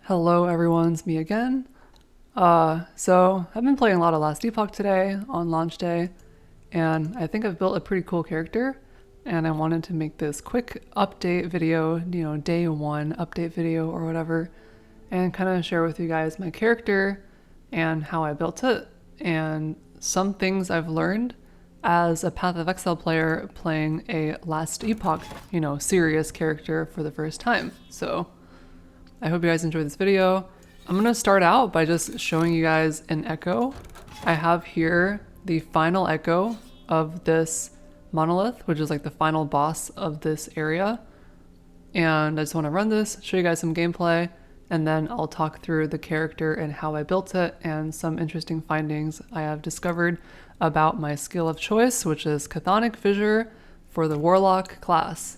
Hello everyone, it's me again. So I've been playing a lot of Last Epoch today on launch day, and I think I've built a pretty cool character, and I wanted to make this quick update video, day one update video or whatever, and kind of share with you guys my character and how I built it, and some things I've learned as a Path of Exile player playing a Last Epoch, serious character for the first time. So I hope you guys enjoyed this video. I'm gonna start out by just showing you guys an echo. I have here the final echo of this monolith, which is like the final boss of this area. And I just wanna run this, show you guys some gameplay, and then I'll talk through the character and how I built it and some interesting findings I have discovered about my skill of choice, which is Chthonic Fissure for the Warlock class.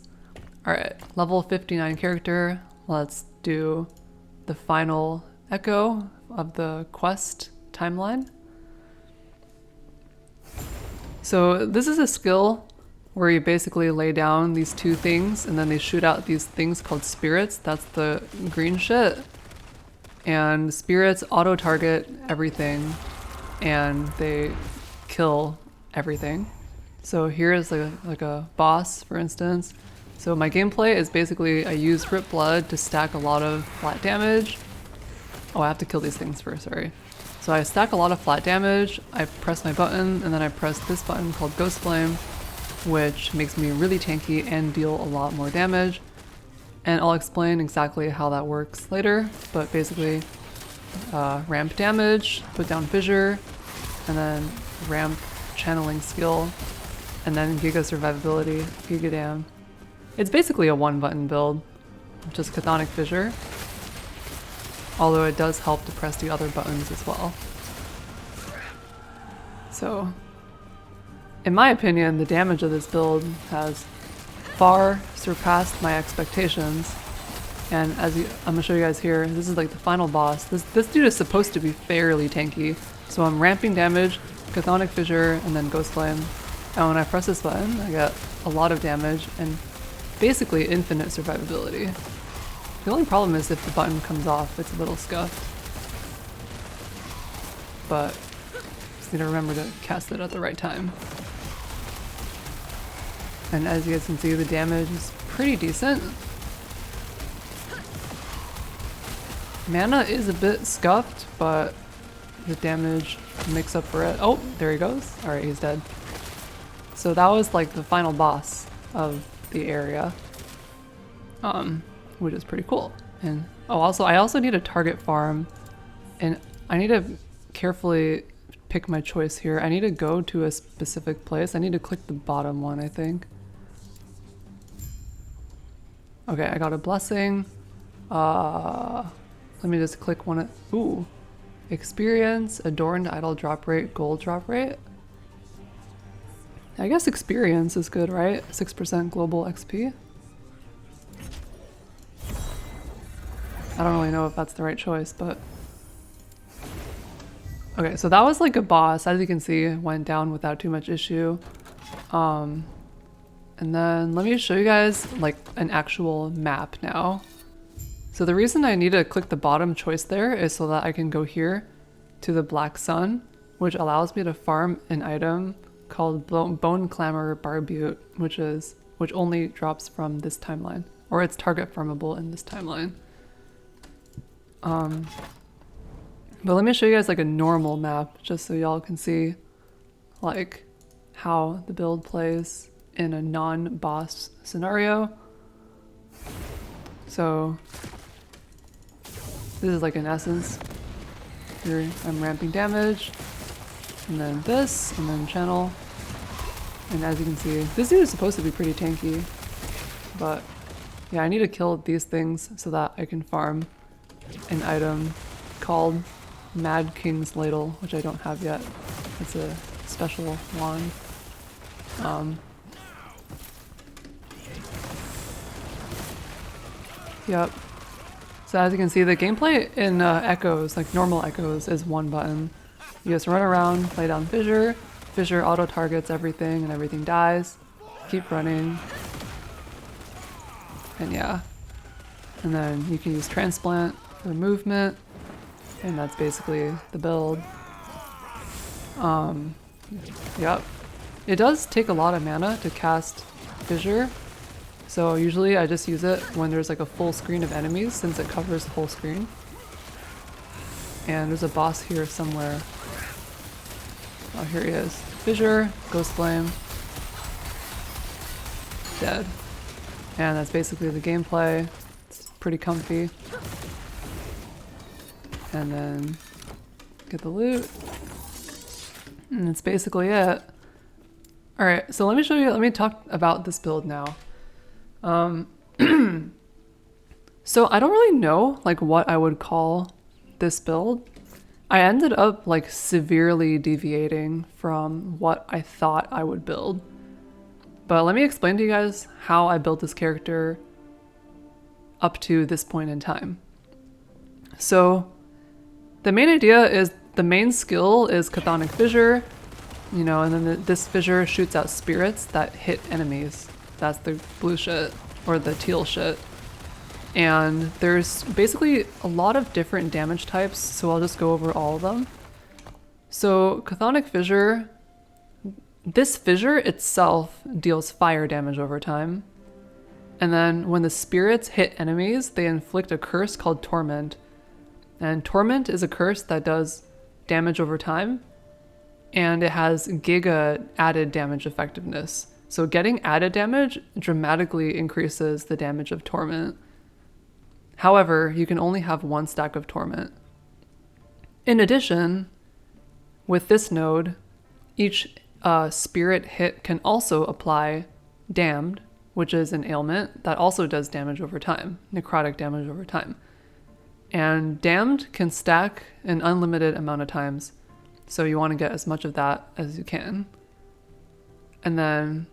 All right, level 59 character. Let's do the final echo of the quest timeline. So this is a skill where you basically lay down these two things and then they shoot out these things called spirits. That's the green shit. And spirits auto-target everything and they kill everything. So here is like a boss, for instance. So my gameplay is basically I use Rip Blood to stack a lot of flat damage. Oh, I have to kill these things first, sorry. So I stack a lot of flat damage, I press my button, and then I press this button called Ghost Flame, which makes me really tanky and deal a lot more damage. And I'll explain exactly how that works later, but basically ramp damage, put down Fissure, and then ramp channeling skill, and then Giga survivability, Giga dam. It's basically a one button build, just Chthonic Fissure, although it does help to press the other buttons as well. So, in my opinion, the damage of this build has far surpassed my expectations. And I'm gonna show you guys here, this is like the final boss. This dude is supposed to be fairly tanky. So I'm ramping damage, Chthonic Fissure, and then Ghost Flame. And when I press this button, I get a lot of damage and basically infinite survivability. The only problem is if the button comes off, it's a little scuffed. But just need to remember to cast it at the right time. And as you guys can see, the damage is pretty decent. Mana is a bit scuffed, but the damage makes up for it. Oh, there he goes. Alright, he's dead. So that was like the final boss of the area, which is pretty cool. And oh, I also need a target farm, and I need to carefully pick my choice here. I need to go to a specific place. I need to click the bottom one, I think. Okay, I got a blessing. Let me just click one. Ooh, experience, adorned idol drop rate, gold drop rate. I guess experience is good, right? 6% global XP. I don't really know if that's the right choice, but... Okay, so that was like a boss. As you can see, went down without too much issue. And then let me show you guys like an actual map now. So the reason I need to click the bottom choice there is so that I can go here to the Black Sun, which allows me to farm an item called Bone Clamor Barbute, which only drops from this timeline, or it's target farmable in this timeline. But let me show you guys like a normal map, just so y'all can see like how the build plays in a non-boss scenario. So this is like in essence. Here I'm ramping damage, and then this, and then channel. And as you can see, this dude is supposed to be pretty tanky, but yeah, I need to kill these things so that I can farm an item called Mad King's Ladle, which I don't have yet. It's a special wand. Yep. So as you can see, the gameplay in Echoes, like normal Echoes, is one button. You just run around, play down Fissure. Fissure auto-targets everything and everything dies. Keep running. And yeah. And then you can use Transplant for movement, and that's basically the build. Yep. It does take a lot of mana to cast Fissure, so usually I just use it when there's like a full screen of enemies since it covers the whole screen. And there's a boss here somewhere. Oh, here he is. Fissure, Ghost Flame, dead. And that's basically the gameplay. It's pretty comfy. And then get the loot. And that's basically it. Alright, so let me talk about this build now. So I don't really know like what I would call this build. I ended up like severely deviating from what I thought I would build. But let me explain to you guys how I built this character up to this point in time. So the main idea is the main skill is Chthonic Fissure, you know, and then this fissure shoots out spirits that hit enemies. That's the blue shit, or the teal shit. And there's basically a lot of different damage types, so I'll just go over all of them. So Chthonic Fissure, this fissure itself deals fire damage over time. And then when the spirits hit enemies, they inflict a curse called Torment. And Torment is a curse that does damage over time, and it has giga added damage effectiveness. So getting added damage dramatically increases the damage of Torment. However, you can only have one stack of Torment. In addition, with this node, each spirit hit can also apply Damned, which is an ailment that also does damage over time, necrotic damage over time. And Damned can stack an unlimited amount of times, so you want to get as much of that as you can. And then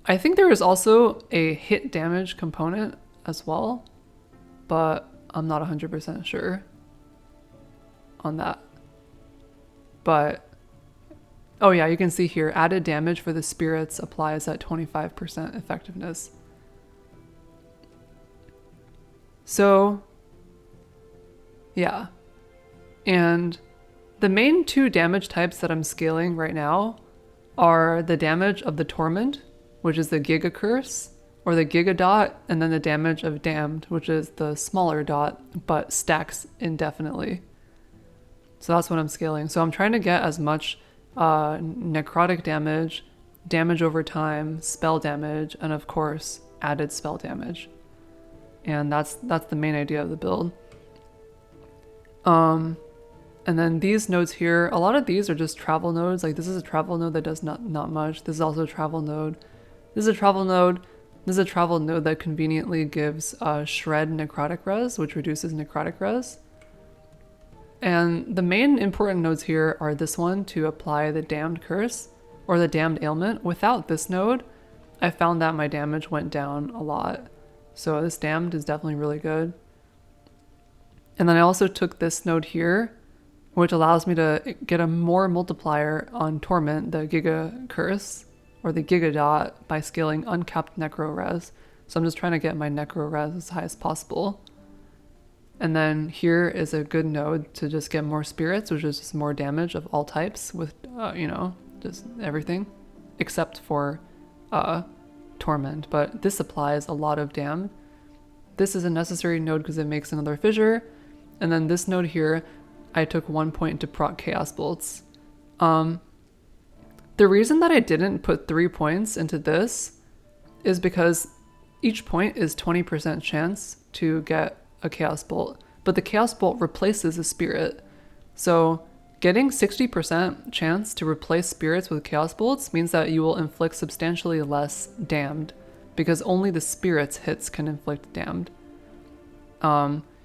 I think there is also a hit damage component as well, but I'm not 100% sure on that. But oh yeah, you can see here, added damage for the spirits applies at 25% effectiveness. So yeah, and the main two damage types that I'm scaling right now are the damage of the Torment, which is the Giga Curse, or the Giga Dot, and then the damage of Damned, which is the smaller dot, but stacks indefinitely. So that's what I'm scaling. So I'm trying to get as much necrotic damage, damage over time, spell damage, and of course, added spell damage. And that's the main idea of the build. And then these nodes here, a lot of these are just travel nodes. Like this is a travel node that does not much. This is also a travel node. This is a travel node. This is a travel node that conveniently gives shred necrotic res, which reduces necrotic res. And the main important nodes here are this one to apply the Damned Curse or the Damned Ailment. Without this node, I found that my damage went down a lot. So this Damned is definitely really good. And then I also took this node here, which allows me to get a more multiplier on Torment, the Giga Curse, or the Giga Dot, by scaling uncapped Necro res. So I'm just trying to get my Necro res as high as possible. And then here is a good node to just get more spirits, which is just more damage of all types with, you know, just everything, except for Torment. But this applies a lot of Damned. This is a necessary node because it makes another fissure. And then this node here, I took 1 point to proc Chaos Bolts. The reason that I didn't put 3 points into this is because each point is 20% chance to get a Chaos Bolt, but the Chaos Bolt replaces a spirit. So getting 60% chance to replace spirits with Chaos Bolts means that you will inflict substantially less Damned, because only the spirits hits can inflict Damned.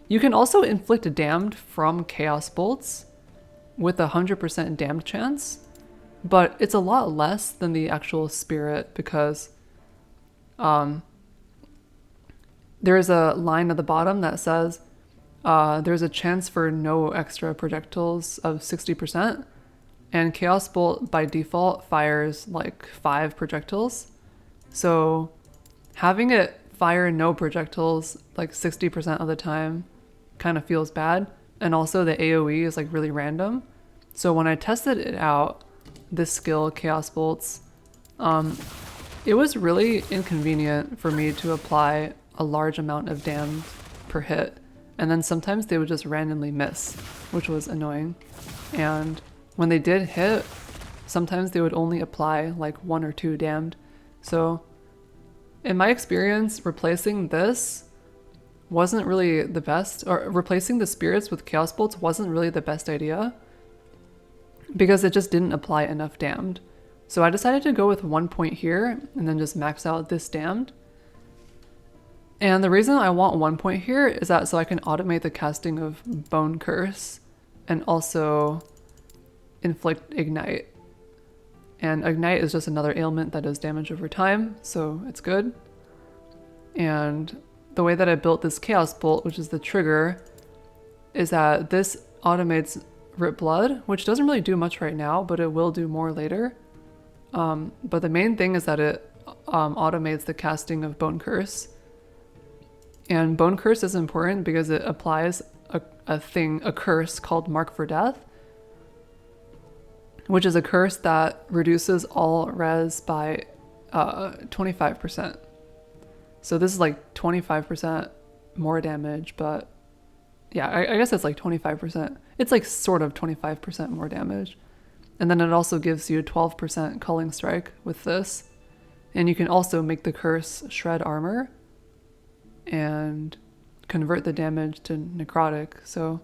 You can also inflict Damned from Chaos Bolts with 100% Damned chance, but it's a lot less than the actual spirit because there's a line at the bottom that says there's a chance for no extra projectiles of 60%, and Chaos Bolt by default fires like 5 projectiles. So having it fire no projectiles like 60% of the time kind of feels bad. And also the AoE is like really random. So when I tested it out, this skill, Chaos Bolts, it was really inconvenient for me to apply a large amount of damage per hit. And then sometimes they would just randomly miss, which was annoying. And when they did hit, sometimes they would only apply like 1 or 2 damned. So in my experience, replacing this wasn't really the best, or replacing the spirits with Chaos Bolts wasn't really the best idea because it just didn't apply enough damned. So I decided to go with 1 point here and then just max out this damned. And the reason I want 1 point here is that so I can automate the casting of Bone Curse and also inflict Ignite. And Ignite is just another ailment that does damage over time, so it's good. And the way that I built this Chaos Bolt, which is the trigger, is that this automates Rip Blood, which doesn't really do much right now, but it will do more later. But the main thing is that it automates the casting of Bone Curse. And Bone Curse is important because it applies a curse called Mark for Death, which is a curse that reduces all res by 25%. So this is like 25% more damage, but yeah, I guess it's like 25%. It's like sort of 25% more damage. And then it also gives you 12% Culling Strike with this. And you can also make the curse Shred Armor and convert the damage to necrotic. So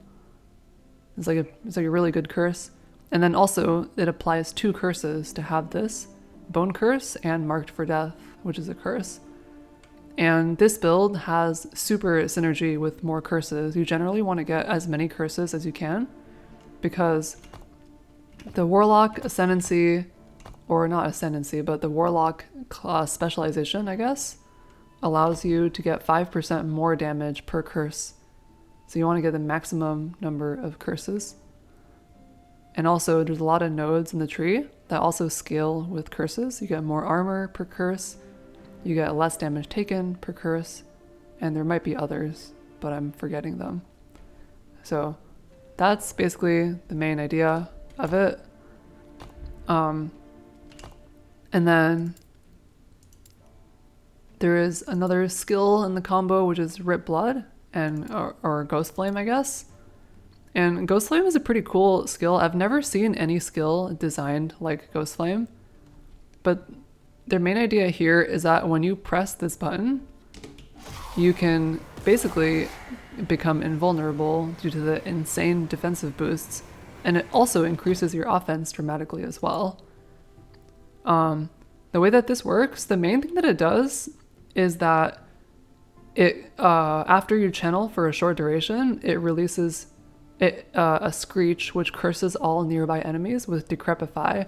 it's like a really good curse. And then also it applies 2 curses to have this, Bone Curse and Marked for Death, which is a curse. And this build has super synergy with more curses. You generally want to get as many curses as you can because the Warlock Ascendancy, or not Ascendancy, but the Warlock specialization, I guess, allows you to get 5% more damage per curse. So you want to get the maximum number of curses. And also there's a lot of nodes in the tree that also scale with curses. You get more armor per curse, you get less damage taken per curse, and there might be others, but I'm forgetting them. So that's basically the main idea of it. And then there is another skill in the combo, which is Rip Blood and or Ghost Flame, I guess. And Ghost Flame is a pretty cool skill. I've never seen any skill designed like Ghost Flame, but their main idea here is that when you press this button, you can basically become invulnerable due to the insane defensive boosts, and it also increases your offense dramatically as well. The way that this works, the main thing that it does is that it after you channel for a short duration, it releases a screech which curses all nearby enemies with Decrepify,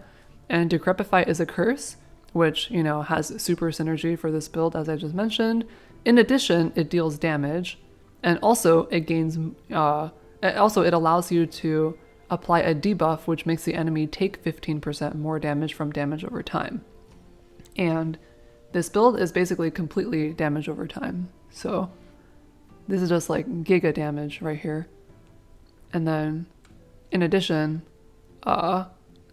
and Decrepify is a curse which, you know, has super synergy for this build, as I just mentioned. In addition, it deals damage, and also it gains it allows you to apply a debuff which makes the enemy take 15% more damage from damage over time. And this build is basically completely damage over time. So this is just like giga damage right here. And then in addition,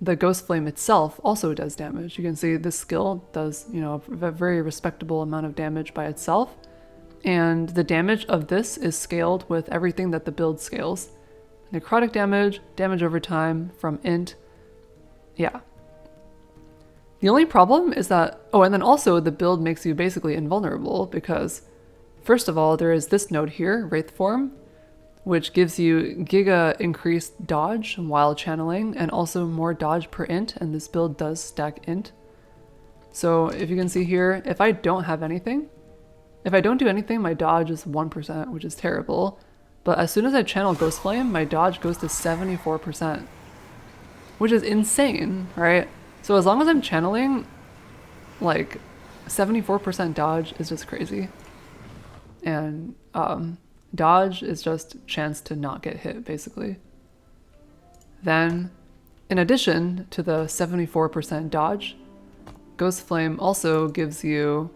the Ghost Flame itself also does damage. You can see this skill does, you know, a very respectable amount of damage by itself. And the damage of this is scaled with everything that the build scales. Necrotic damage, damage over time from int. Yeah. The only problem is that, oh, and then also the build makes you basically invulnerable because first of all, there is this node here, Wraith Form, which gives you giga increased dodge while channeling and also more dodge per int, and this build does stack int. So if you can see here, if I don't have anything, if I don't do anything, my dodge is 1%, which is terrible. But as soon as I channel Ghost Flame, my dodge goes to 74%, which is insane, right? So as long as I'm channeling, like 74% dodge is just crazy. And dodge is just chance to not get hit, basically. Then, in addition to the 74% dodge, Ghost Flame also gives you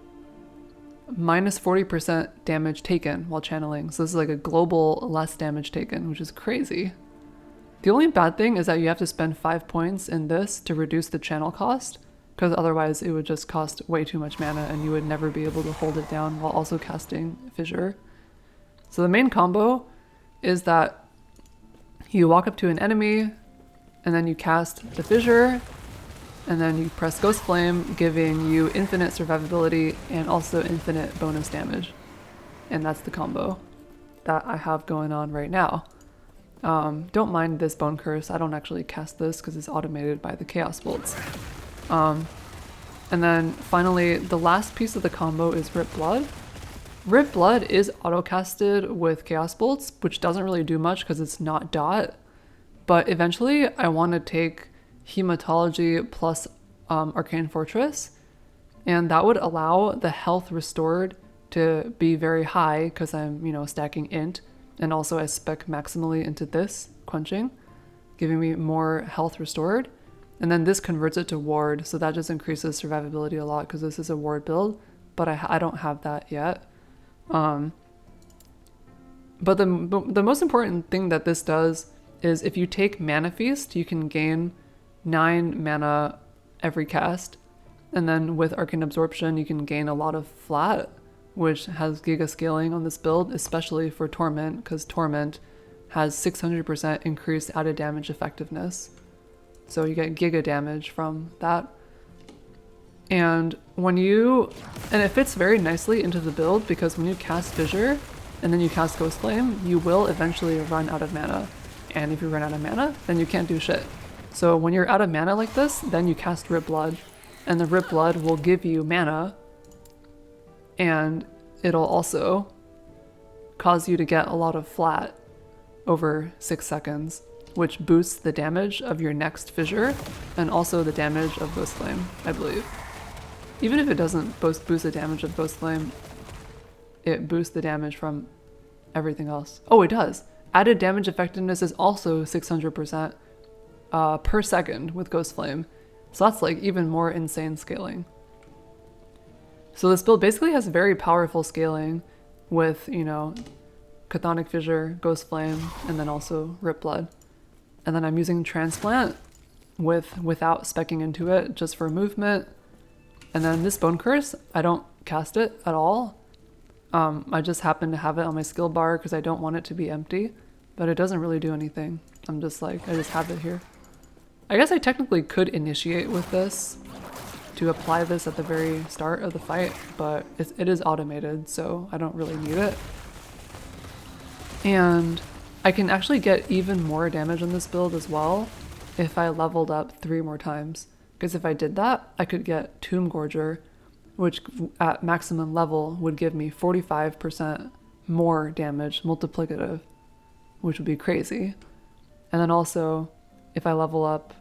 minus 40% damage taken while channeling. So this is like a global less damage taken, which is crazy. The only bad thing is that you have to spend 5 points in this to reduce the channel cost, because otherwise it would just cost way too much mana and you would never be able to hold it down while also casting Fissure. So the main combo is that you walk up to an enemy and then you cast the Fissure, and then you press Ghost Flame, giving you infinite survivability and also infinite bonus damage. And that's the combo that I have going on right now. Don't mind this Bone Curse. I don't actually cast this because it's automated by the Chaos Bolts. And then finally, the last piece of the combo is Rip Blood. Rip Blood is auto-casted with Chaos Bolts, which doesn't really do much because it's not dot. But eventually, I want to take Hematology plus Arcane Fortress, and that would allow the health restored to be very high because I'm, stacking int. And also I spec maximally into this, quenching, giving me more health restored. And then this converts it to ward, so that just increases survivability a lot because this is a ward build, but I don't have that yet. But the most important thing that this does is if you take Mana Feast, you can gain 9 mana every cast. And then with Arcane Absorption, you can gain a lot of flat, which has giga scaling on this build, especially for Torment, because Torment has 600% increased added damage effectiveness. So you get giga damage from that. And it fits very nicely into the build because when you cast Fissure and then you cast Ghost Flame, you will eventually run out of mana. And if you run out of mana, then you can't do shit. So when you're out of mana like this, then you cast Rip Blood, and the Rip Blood will give you mana, and it'll also cause you to get a lot of flat over 6 seconds, which boosts the damage of your next Fissure and also the damage of Ghost Flame, I believe. Even if it doesn't boost the damage of Ghost Flame, it boosts the damage from everything else. Oh, it does. Added damage effectiveness is also 600% per second with Ghost Flame. So that's like even more insane scaling. So this build basically has very powerful scaling with, Chthonic Fissure, Ghost Flame, and then also Rip Blood. And then I'm using Transplant without speccing into it, just for movement. And then this Bone Curse, I don't cast it at all. I just happen to have it on my skill bar because I don't want it to be empty, but it doesn't really do anything. I just have it here. I guess I technically could initiate with this to apply this at the very start of the fight, but it is automated, so I don't really need it. And I can actually get even more damage on this build as well if I leveled up 3 more times. Because if I did that, I could get Tomb Gorger, which at maximum level would give me 45% more damage multiplicative, which would be crazy. And then also, if I level up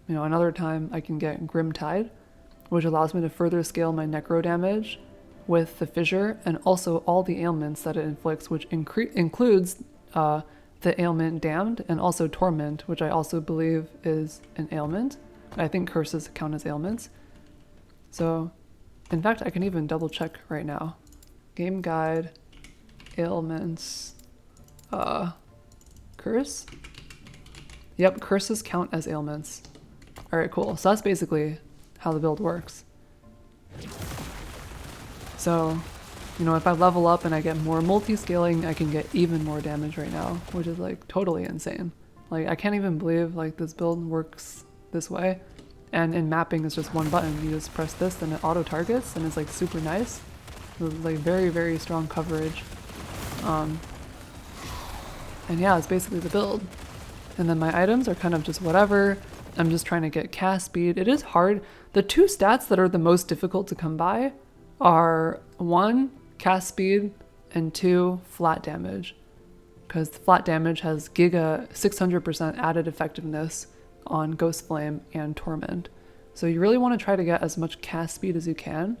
another time, I can get Grim Tide, which allows me to further scale my Necro damage with the Fissure and also all the ailments that it inflicts, which includes the ailment Damned and also Torment, which I also believe is an ailment. I think curses count as ailments. So, in fact, I can even double check right now. Game guide, ailments, curse? Yep, curses count as ailments. Alright, cool. So that's basically how the build works. So, if I level up and I get more multi-scaling, I can get even more damage right now, which is like totally insane. Like, I can't even believe like this build works this way. And in mapping, it's just one button. You just press this and it auto targets, and it's like super nice. With like very, very strong coverage. And yeah, it's basically the build. And then my items are kind of just whatever. I'm just trying to get cast speed. It is hard. The 2 stats that are the most difficult to come by are 1, cast speed, and 2, flat damage. Because flat damage has giga 600% added effectiveness on Ghost Flame and Torment. So you really want to try to get as much cast speed as you can,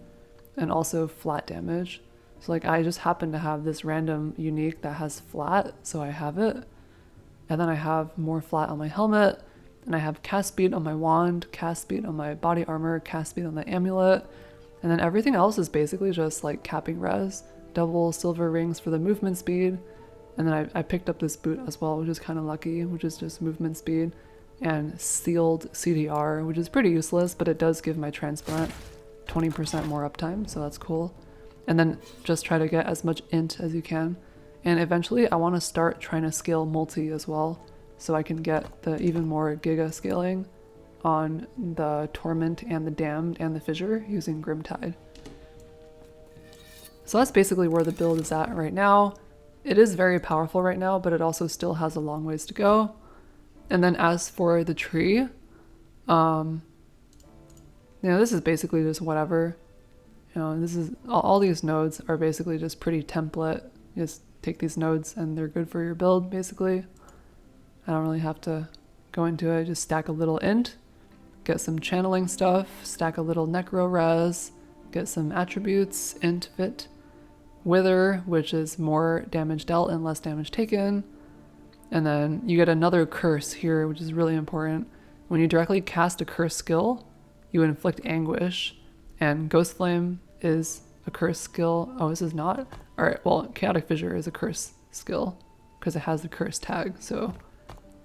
and also flat damage. So like I just happen to have this random unique that has flat, so I have it. And then I have more flat on my helmet, and I have cast speed on my wand, cast speed on my body armor, cast speed on the amulet, And then everything else is basically just like capping res, double silver rings for the movement speed. And then I picked up this boot as well, which is kind of lucky, which is just movement speed, and sealed CDR, which is pretty useless, but it does give my transplant 20% more uptime, so that's cool. And then just try to get as much int as you can. And eventually I want to start trying to scale multi as well, so I can get the even more giga scaling on the Torment and the Damned and the Fissure using Grimtide. So that's basically where the build is at right now. It is very powerful right now, but it also still has a long ways to go. And then as for the tree, you know, this is basically just whatever. You know, this is all these nodes are basically just pretty template. You just take these nodes and they're good for your build, basically. I don't really have to go into it. Just stack a little int, get some channeling stuff, stack a little necro res, get some attributes, int fit, wither, which is more damage dealt and less damage taken. And then you get another curse here, which is really important. When you directly cast a curse skill, you inflict anguish, and Ghost Flame is a curse skill. Oh, this is not? Alright, well, Chaotic Fissure is a curse skill because it has the curse tag. So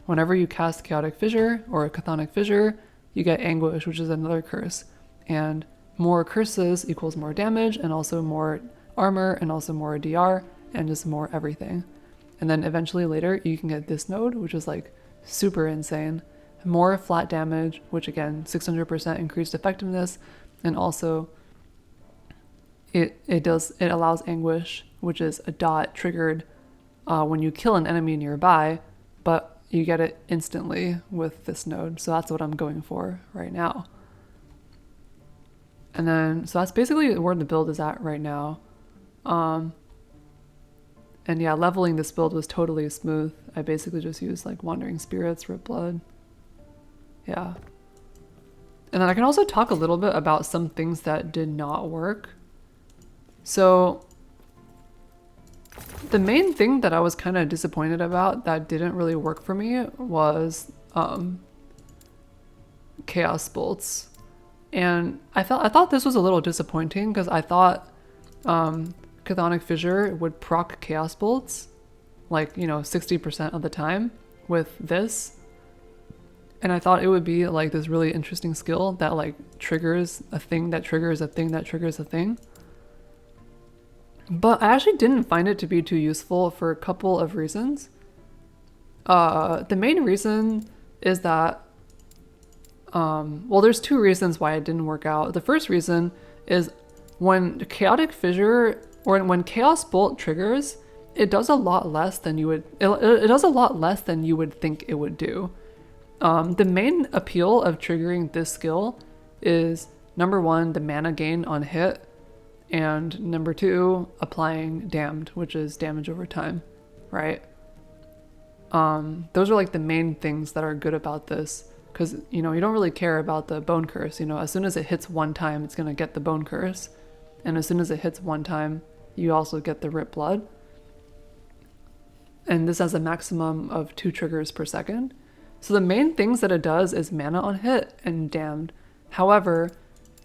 whenever you cast Chaotic Fissure or a Chthonic Fissure, you get anguish, which is another curse. And more curses equals more damage and also more armor and also more DR and just more everything. And then eventually later you can get this node, which is like super insane. More flat damage, which again, 600% increased effectiveness, and also it allows anguish, which is a dot triggered when you kill an enemy nearby, but you get it instantly with this node. So that's what I'm going for right now. And then, so that's basically where the build is at right now. And yeah, leveling this build was totally smooth. I basically just used like Wandering Spirits, Rip Blood. Yeah. And then I can also talk a little bit about some things that did not work. So the main thing that I was kind of disappointed about that didn't really work for me was Chaos Bolts. And I thought this was a little disappointing because I thought Chthonic Fissure would proc Chaos Bolts like, you know, 60% of the time with this. And I thought it would be like this really interesting skill that like triggers a thing that triggers a thing that triggers a thing. But I actually didn't find it to be too useful for a couple of reasons. The main reason is that, well, there's two reasons why it didn't work out. The first reason is when Chaotic Fissure or when Chaos Bolt triggers, it does a lot less than you would. It does a lot less than you would think it would do. The main appeal of triggering this skill is number one, the mana gain on hit, and number two, applying Damned, which is damage over time, right? Those are like the main things that are good about this, because you know you don't really care about the Bone Curse. You know, as soon as it hits one time, it's gonna get the Bone Curse, and as soon as it hits one time, you also get the Rip Blood. And this has a maximum of 2 triggers per second. So the main things that it does is mana on hit and Damned. However,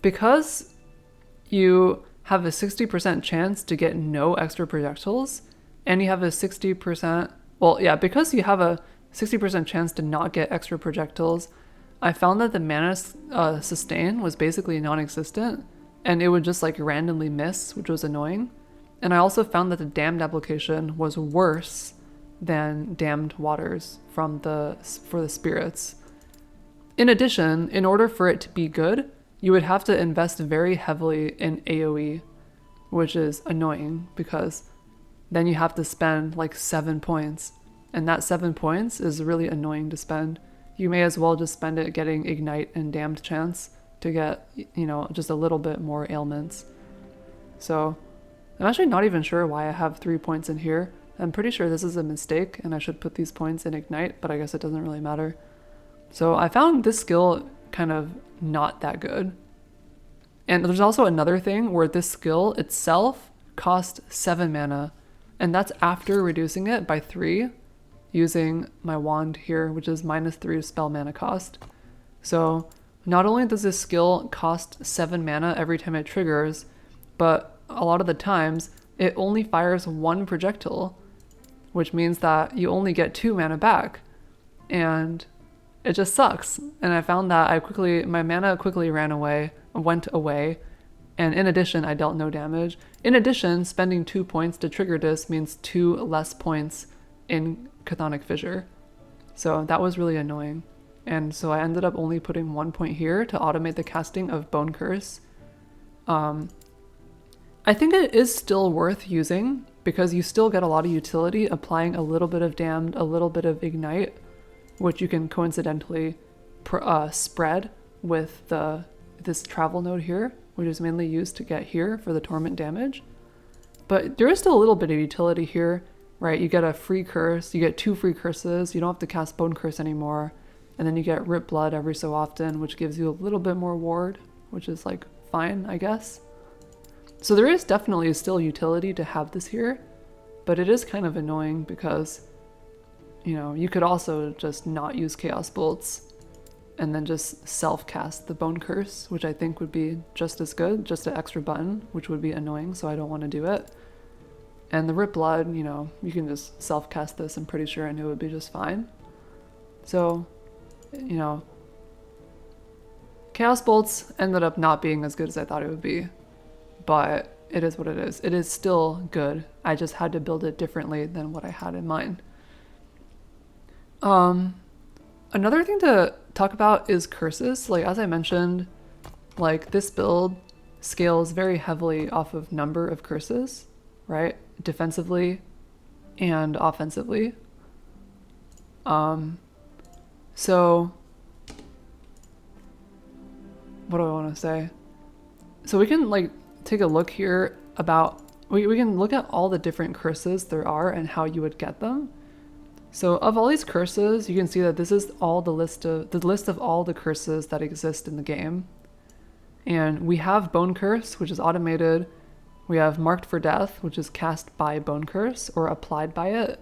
because you have a 60% chance to get no extra projectiles, and you have a 60%, well, yeah, because you have a 60% chance to not get extra projectiles, I found that the mana sustain was basically non-existent, and it would just like randomly miss, which was annoying. And I also found that the Damned application was worse than Damned Waters for the spirits. In addition, in order for it to be good, you would have to invest very heavily in AoE, which is annoying because then you have to spend like 7 points, and that 7 points is really annoying to spend. You may as well just spend it getting Ignite and Damned chance to get, you know, just a little bit more ailments. So I'm actually not even sure why I have 3 points in here. I'm pretty sure this is a mistake and I should put these points in Ignite, but I guess it doesn't really matter. So I found this skill kind of not that good. And there's also another thing where this skill itself costs 7 mana, and that's after reducing it by 3 using my wand here, which is -3 spell mana cost. So not only does this skill cost 7 mana every time it triggers, but a lot of the times it only fires 1 projectile, which means that you only get 2 mana back. And it just sucks. And I found that my mana quickly went away. And in addition, I dealt no damage. In addition, spending 2 points to trigger this means 2 less points in Chthonic Fissure. So that was really annoying. And so I ended up only putting 1 point here to automate the casting of Bone Curse. I think it is still worth using because you still get a lot of utility applying a little bit of Damned, a little bit of Ignite, which you can coincidentally spread with this travel node here, which is mainly used to get here for the torment damage. But there is still a little bit of utility here, right? You get a free curse, you get 2 free curses, you don't have to cast Bone Curse anymore, and then you get Rip Blood every so often, which gives you a little bit more ward, which is like fine, I guess. So there is definitely still utility to have this here, but it is kind of annoying because, you know, you could also just not use Chaos Bolts and then just self-cast the Bone Curse, which I think would be just as good, just an extra button, which would be annoying, so I don't want to do it. And the Rip Blood, you know, you can just self-cast this, I'm pretty sure, and it would be just fine. So, you know, Chaos Bolts ended up not being as good as I thought it would be, but it is what it is. It is still good. I just had to build it differently than what I had in mind. Another thing to talk about is curses. Like, as I mentioned, like this build scales very heavily off of number of curses, right? Defensively and offensively. So what do I want to say? So we can like take a look here about, we can look at all the different curses there are and how you would get them. So of all these curses, you can see that this is all the list of all the curses that exist in the game. And we have Bone Curse, which is automated. We have Marked for Death, which is cast by Bone Curse or applied by it.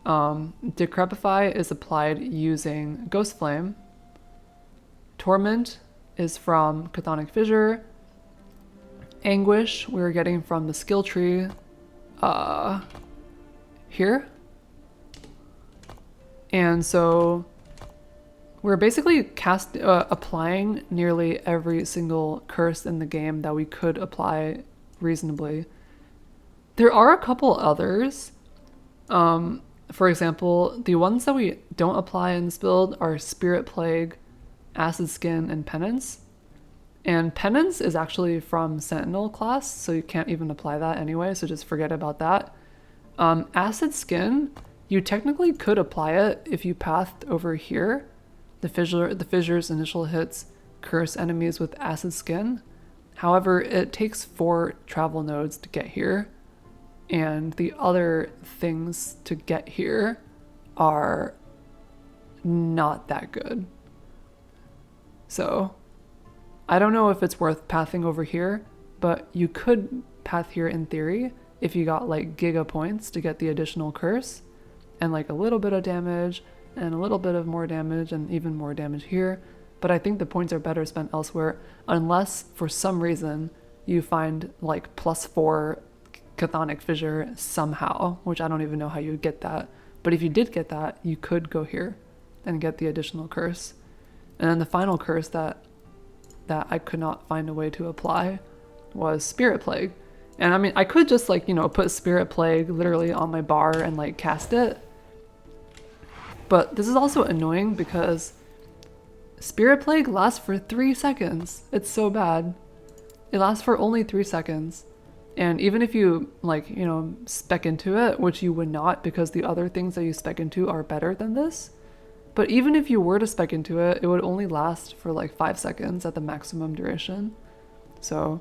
Decrepify is applied using Ghost Flame. Torment is from Chthonic Fissure. Anguish we're getting from the skill tree here. And so we're basically applying nearly every single curse in the game that we could apply reasonably. There are a couple others. For example, the ones that we don't apply in this build are Spirit Plague, Acid Skin, and Penance. And Penance is actually from Sentinel class, so you can't even apply that anyway, so just forget about that. Acid Skin, you technically could apply it if you pathed over here. The Fissure's initial hits curse enemies with Acid Skin. However, it takes 4 travel nodes to get here, and the other things to get here are not that good. So I don't know if it's worth pathing over here, but you could path here in theory if you got like giga points to get the additional curse and like a little bit of damage and a little bit of more damage and even more damage here. But I think the points are better spent elsewhere unless for some reason you find like +4 Chthonic Fissure somehow, which I don't even know how you would get that. But if you did get that, you could go here and get the additional curse. And then the final curse that I could not find a way to apply was Spirit Plague. And I mean, I could just like, you know, put Spirit Plague literally on my bar and like cast it. But this is also annoying because Spirit Plague lasts for 3 seconds. It's so bad. It lasts for only 3 seconds. And even if you like, you know, spec into it, which you would not because the other things that you spec into are better than this. But even if you were to spec into it, it would only last for like 5 seconds at the maximum duration. So,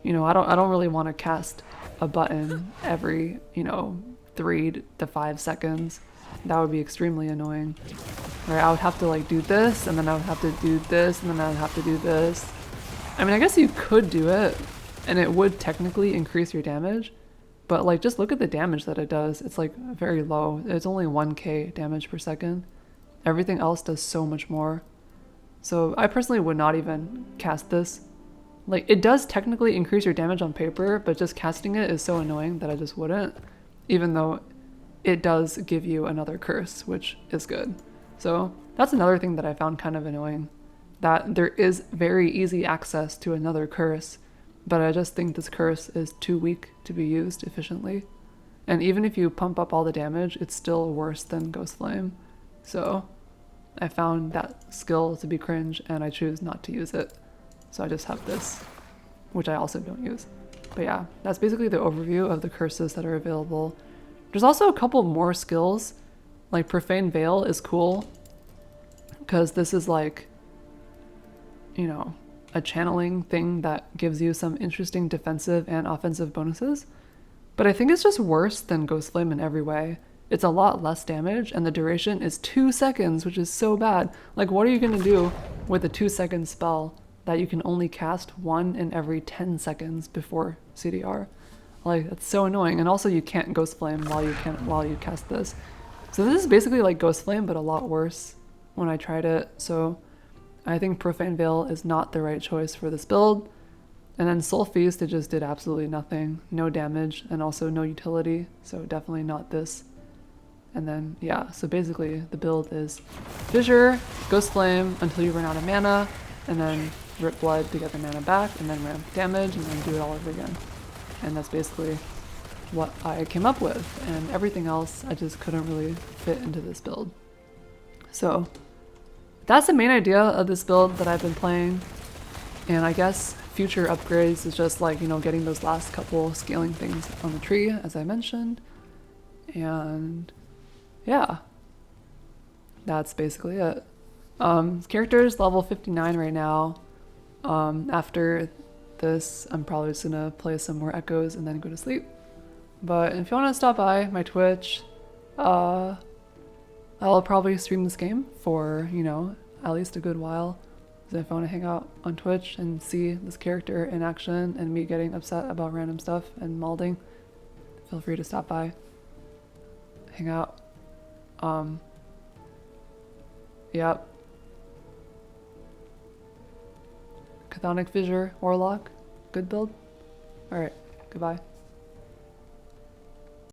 you know, I don't really want to cast a button every, you know, 3 to 5 seconds. That would be extremely annoying. Right? I would have to like do this, and then I would have to do this, and then I would have to do this. I mean, I guess you could do it, and it would technically increase your damage, but like just look at the damage that it does. It's like very low. It's only 1k damage per second. Everything else does so much more. So I personally would not even cast this. Like, it does technically increase your damage on paper, but just casting it is so annoying that I just wouldn't, even though it does give you another curse, which is good. So that's another thing that I found kind of annoying, that there is very easy access to another curse, but I just think this curse is too weak to be used efficiently. And even if you pump up all the damage, it's still worse than Ghost Flame. So I found that skill to be cringe, and I choose not to use it. So I just have this, which I also don't use. But yeah, that's basically the overview of the curses that are available. There's also a couple more skills, like Profane Veil is cool, because this is like, you know, a channeling thing that gives you some interesting defensive and offensive bonuses. But I think it's just worse than Ghost Flame in every way. It's a lot less damage, and the duration is 2 seconds, which is so bad. Like, what are you gonna do with a 2-second spell that you can only cast 1 in every 10 seconds before CDR? Like, that's so annoying. And also you can't Ghost Flame while you cast this. So this is basically like Ghost Flame, but a lot worse when I tried it. So I think Profane Veil is not the right choice for this build. And then Soul Feast, it just did absolutely nothing. No damage, and also no utility. So definitely not this. And then, yeah, so basically the build is Fissure, Ghost Flame until you run out of mana, and then Rip Blood to get the mana back, and then ramp damage, and then do it all over again. And that's basically what I came up with, and everything else I just couldn't really fit into this build. So that's the main idea of this build that I've been playing, and I guess future upgrades is just like, you know, getting those last couple scaling things on the tree, as I mentioned. And yeah, that's basically it. Character's level 59 right now. After this, I'm probably just gonna play some more echoes and then go to sleep. But if you want to stop by my Twitch, I'll probably stream this game for, you know, at least a good while. So if I want to hang out on Twitch and see this character in action and me getting upset about random stuff and malding, feel free to stop by, hang out. Yep. Chthonic Fissure, Warlock, good build. Alright, goodbye.